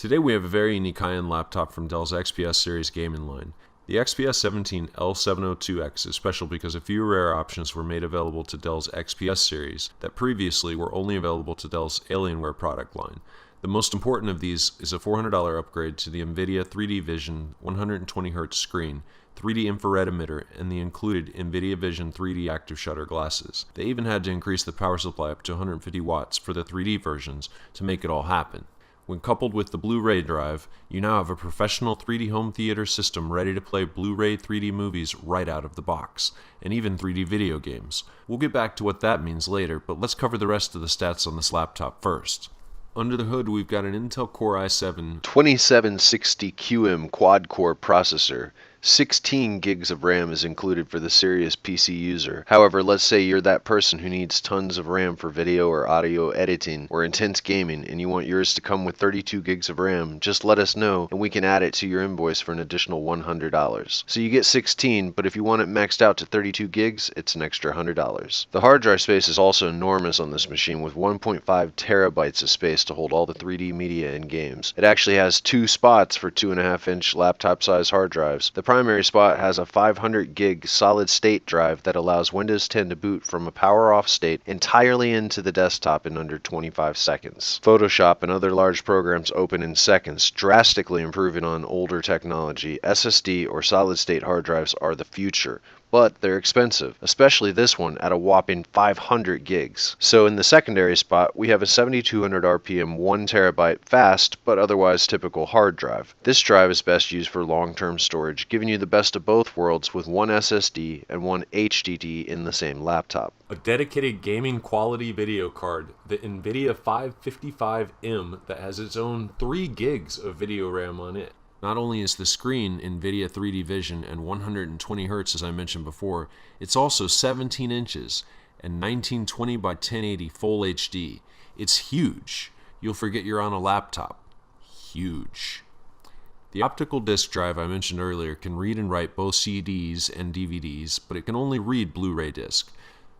Today we have a very unique high-end laptop from Dell's XPS series gaming line. The XPS17 L702X is special because a few rare options were made available to Dell's XPS series that previously were only available to Dell's Alienware product line. The most important of these is a $400 upgrade to the NVIDIA 3D Vision 120Hz screen, 3D infrared emitter, and the included NVIDIA Vision 3D active shutter glasses. They even had to increase the power supply up to 150 watts for the 3D versions to make it all happen. When coupled with the Blu-ray drive, you now have a professional 3D home theater system ready to play Blu-ray 3D movies right out of the box, and even 3D video games. We'll get back to what that means later, but let's cover the rest of the stats on this laptop first. Under the hood, we've got an Intel Core i7 2760QM quad-core processor. 16 gigs of RAM is included for the serious PC user. However, let's say you're that person who needs tons of RAM for video or audio editing or intense gaming and you want yours to come with 32 gigs of RAM, just let us know and we can add it to your invoice for an additional $100. So you get 16, but if you want it maxed out to 32 gigs, it's an extra $100. The hard drive space is also enormous on this machine with 1.5 terabytes of space to hold all the 3D media and games. It actually has two spots for 2.5-inch laptop size hard drives. The primary spot has a 500 gig solid state drive that allows Windows 10 to boot from a power off state entirely into the desktop in under 25 seconds. Photoshop and other large programs open in seconds, drastically improving on older technology. SSD or solid state hard drives are the future, but they're expensive, especially this one at a whopping 500 gigs. So in the secondary spot, we have a 7200 RPM 1 terabyte fast, but otherwise typical hard drive. This drive is best used for long-term storage, giving you the best of both worlds with one SSD and one HDD in the same laptop. A dedicated gaming quality video card, the NVIDIA 555M, that has its own 3 gigs of video RAM on it. Not only is the screen NVIDIA 3D Vision and 120 Hz as I mentioned before, it's also 17 inches and 1920 by 1080 full HD. It's huge. You'll forget you're on a laptop. Huge. The optical disc drive I mentioned earlier can read and write both CDs and DVDs, but it can only read Blu-ray disc.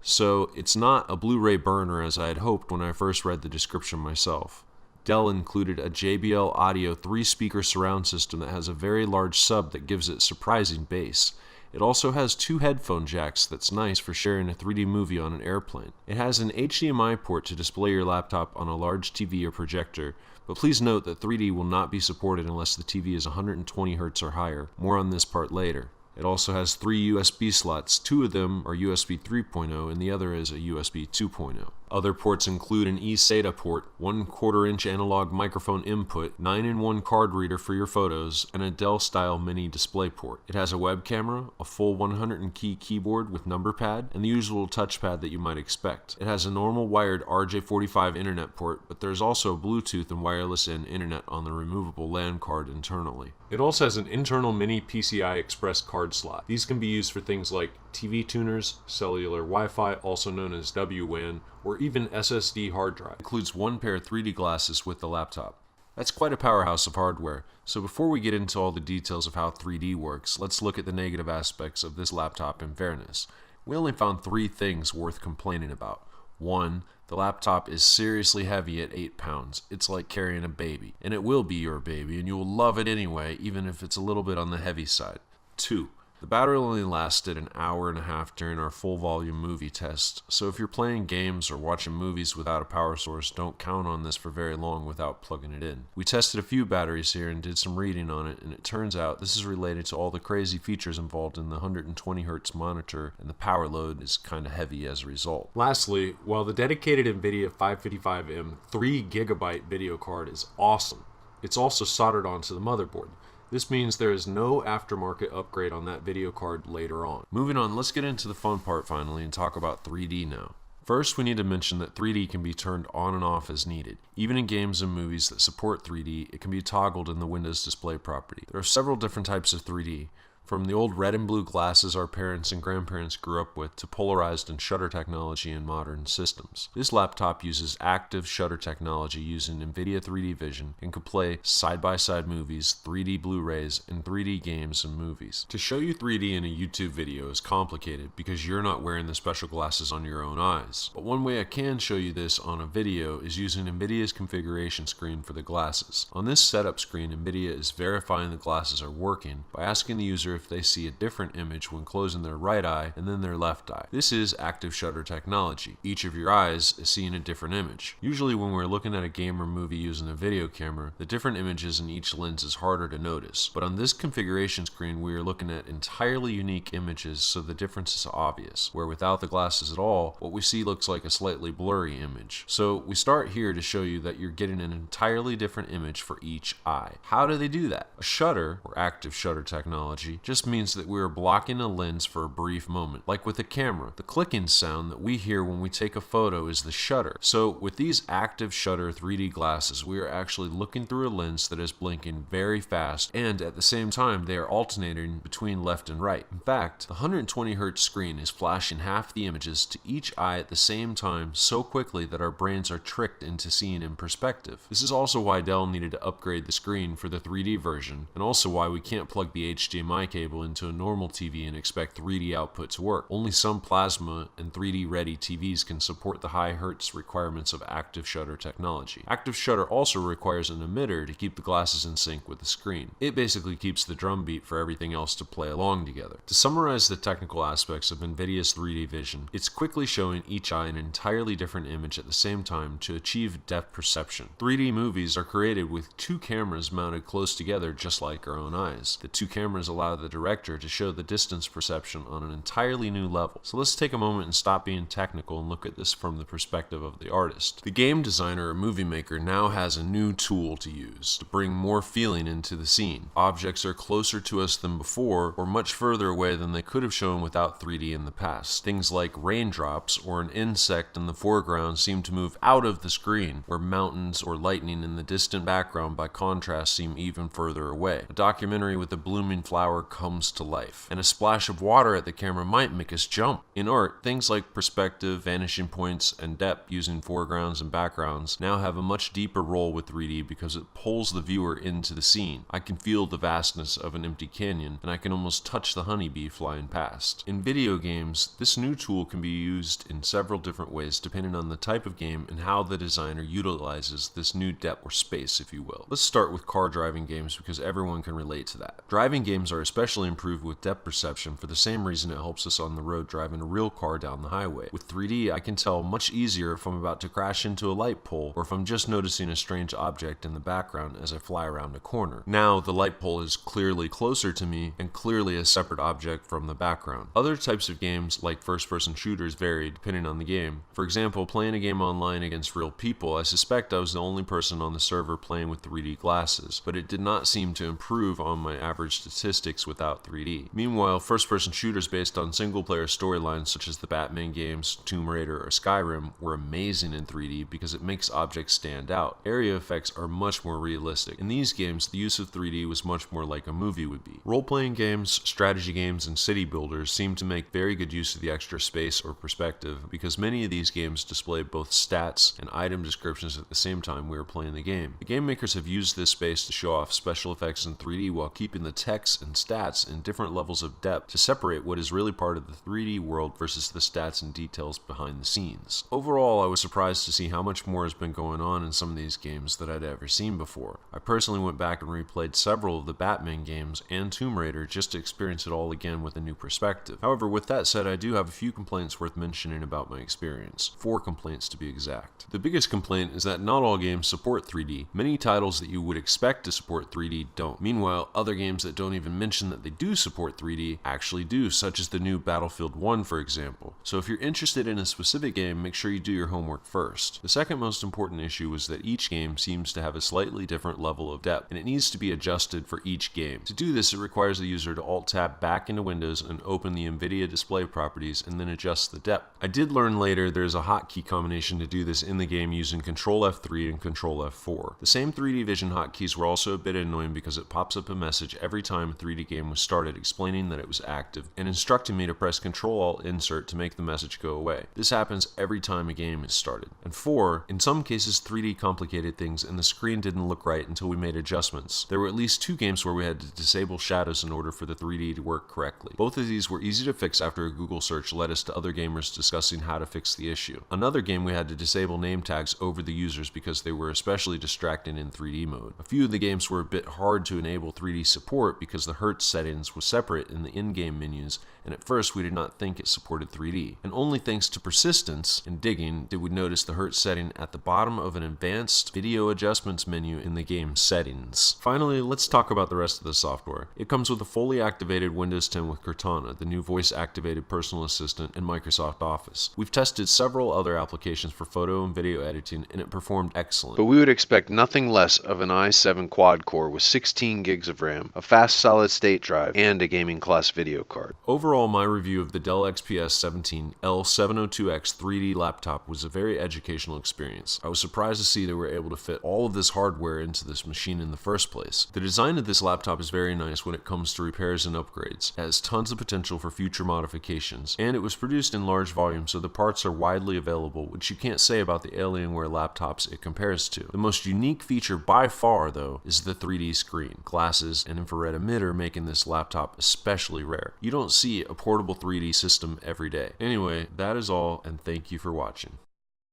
So it's not a Blu-ray burner as I had hoped when I first read the description myself. Dell included a JBL Audio 3-speaker surround system that has a very large sub that gives it surprising bass. It also has 2 headphone jacks that's nice for sharing a 3D movie on an airplane. It has an HDMI port to display your laptop on a large TV or projector, but please note that 3D will not be supported unless the TV is 120 Hz or higher. More on this part later. It also has 3 USB slots. 2 of them are USB 3.0 and the other is a USB 2.0. Other ports include an eSATA port, 1/4-inch analog microphone input, 9-in-1 card reader for your photos, and a Dell-style mini display port. It has a web camera, a full 100-key keyboard with number pad, and the usual touchpad that you might expect. It has a normal wired RJ45 internet port, but there's also Bluetooth and wireless in internet on the removable LAN card internally. It also has an internal mini PCI Express card slot. These can be used for things like TV tuners, cellular Wi-Fi, also known as WWAN, or even SSD hard drive. It includes 1 pair of 3D glasses with the laptop. That's quite a powerhouse of hardware, so before we get into all the details of how 3D works, let's look at the negative aspects of this laptop in fairness. We only found 3 things worth complaining about. 1. The laptop is seriously heavy at 8 pounds. It's like carrying a baby, and it will be your baby, and you will love it anyway, even if it's a little bit on the heavy side. 2. The battery only lasted an hour and a half during our full volume movie test, so if you're playing games or watching movies without a power source, don't count on this for very long without plugging it in. We tested a few batteries here and did some reading on it, and it turns out this is related to all the crazy features involved in the 120 Hz monitor, and the power load is kinda heavy as a result. Lastly, while the dedicated NVIDIA 555M 3GB video card is awesome, it's also soldered onto the motherboard. This means there is no aftermarket upgrade on that video card later on. Moving on, let's get into the fun part finally and talk about 3D now. First, we need to mention that 3D can be turned on and off as needed. Even in games and movies that support 3D, it can be toggled in the Windows display property. There are several different types of 3D. From the old red and blue glasses our parents and grandparents grew up with to polarized and shutter technology in modern systems. This laptop uses active shutter technology using NVIDIA 3D vision and can play side-by-side movies, 3D Blu-rays, and 3D games and movies. To show you 3D in a YouTube video is complicated because you're not wearing the special glasses on your own eyes. But one way I can show you this on a video is using NVIDIA's configuration screen for the glasses. On this setup screen, NVIDIA is verifying the glasses are working by asking the user if they see a different image when closing their right eye and then their left eye. This is active shutter technology. Each of your eyes is seeing a different image. Usually when we're looking at a game or movie using a video camera, the different images in each lens is harder to notice. But on this configuration screen, we are looking at entirely unique images, so the difference is obvious. Where without the glasses at all, what we see looks like a slightly blurry image. So we start here to show you that you're getting an entirely different image for each eye. How do they do that? A shutter, or active shutter technology, just means that we are blocking a lens for a brief moment. Like with a camera, the clicking sound that we hear when we take a photo is the shutter. So with these active shutter 3D glasses, we are actually looking through a lens that is blinking very fast, and at the same time they are alternating between left and right. In fact, the 120 Hz screen is flashing half the images to each eye at the same time so quickly that our brains are tricked into seeing in perspective. This is also why Dell needed to upgrade the screen for the 3D version, and also why we can't plug the HDMI cable into a normal TV and expect 3D output to work. Only some plasma and 3D ready TVs can support the high hertz requirements of active shutter technology. Active shutter also requires an emitter to keep the glasses in sync with the screen. It basically keeps the drum beat for everything else to play along together. To summarize the technical aspects of NVIDIA's 3D vision, it's quickly showing each eye an entirely different image at the same time to achieve depth perception. 3D movies are created with two cameras mounted close together just like our own eyes. The two cameras allow the director to show the distance perception on an entirely new level. So let's take a moment and stop being technical and look at this from the perspective of the artist. The game designer or movie maker now has a new tool to use to bring more feeling into the scene. Objects are closer to us than before, or much further away than they could have shown without 3D in the past. Things like raindrops or an insect in the foreground seem to move out of the screen, where mountains or lightning in the distant background by contrast seem even further away. A documentary with a blooming flower comes to life, and a splash of water at the camera might make us jump. In art, things like perspective, vanishing points, and depth using foregrounds and backgrounds now have a much deeper role with 3D because it pulls the viewer into the scene. I can feel the vastness of an empty canyon, and I can almost touch the honeybee flying past. In video games, this new tool can be used in several different ways depending on the type of game and how the designer utilizes this new depth or space, if you will. Let's start with car driving games because everyone can relate to that. Driving games are especially improved with depth perception for the same reason it helps us on the road driving a real car down the highway. With 3D, I can tell much easier if I'm about to crash into a light pole or if I'm just noticing a strange object in the background as I fly around a corner. Now, the light pole is clearly closer to me and clearly a separate object from the background. Other types of games, like first-person shooters, vary depending on the game. For example, playing a game online against real people, I suspect I was the only person on the server playing with 3D glasses, but it did not seem to improve on my average statistics without 3D. Meanwhile, first-person shooters based on single-player storylines such as the Batman games, Tomb Raider, or Skyrim were amazing in 3D because it makes objects stand out. Area effects are much more realistic. In these games, the use of 3D was much more like a movie would be. Role-playing games, strategy games, and city builders seem to make very good use of the extra space or perspective because many of these games display both stats and item descriptions at the same time we are playing the game. The game makers have used this space to show off special effects in 3D while keeping the text and stats in different levels of depth to separate what is really part of the 3D world versus the stats and details behind the scenes. Overall, I was surprised to see how much more has been going on in some of these games that I'd ever seen before. I personally went back and replayed several of the Batman games and Tomb Raider just to experience it all again with a new perspective. However, with that said, I do have a few complaints worth mentioning about my experience. 4 complaints to be exact. The biggest complaint is that not all games support 3D. Many titles that you would expect to support 3D don't. Meanwhile, other games that don't even mention that they do support 3D actually do, such as the new Battlefield 1, for example. So if you're interested in a specific game, make sure you do your homework first. The second most important issue was that each game seems to have a slightly different level of depth, and it needs to be adjusted for each game. To do this, it requires the user to Alt-tab back into Windows and open the NVIDIA display properties and then adjust the depth. I did learn later there's a hotkey combination to do this in the game using Control F3 and Control F4. The same 3D vision hotkeys were also a bit annoying because it pops up a message every time a 3D game was started, explaining that it was active and instructing me to press Ctrl-Alt-Insert to make the message go away. This happens every time a game is started. And 4, in some cases 3D complicated things and the screen didn't look right until we made adjustments. There were at least 2 games where we had to disable shadows in order for the 3D to work correctly. Both of these were easy to fix after a Google search led us to other gamers discussing how to fix the issue. Another game we had to disable name tags over the users because they were especially distracting in 3D mode. A few of the games were a bit hard to enable 3D support because the Hertz settings was separate in the in-game menus, and at first we did not think it supported 3D. And only thanks to persistence and digging did we notice the Hertz setting at the bottom of an advanced video adjustments menu in the game settings. Finally, let's talk about the rest of the software. It comes with a fully activated Windows 10 with Cortana, the new voice-activated personal assistant, and Microsoft Office. We've tested several other applications for photo and video editing, and it performed excellent. But we would expect nothing less of an i7 quad-core with 16 gigs of RAM, a fast solid-state drive, and a gaming-class video card. Overall, my review of the Dell XPS17 L702X 3D laptop was a very educational experience. I was surprised to see they were able to fit all of this hardware into this machine in the first place. The design of this laptop is very nice when it comes to repairs and upgrades. It has tons of potential for future modifications, and it was produced in large volume, so the parts are widely available, which you can't say about the Alienware laptops it compares to. The most unique feature by far, though, is the 3D screen. Glasses and infrared emitter making this laptop especially rare. You don't see a portable 3D system every day. Anyway, that is all, and thank you for watching.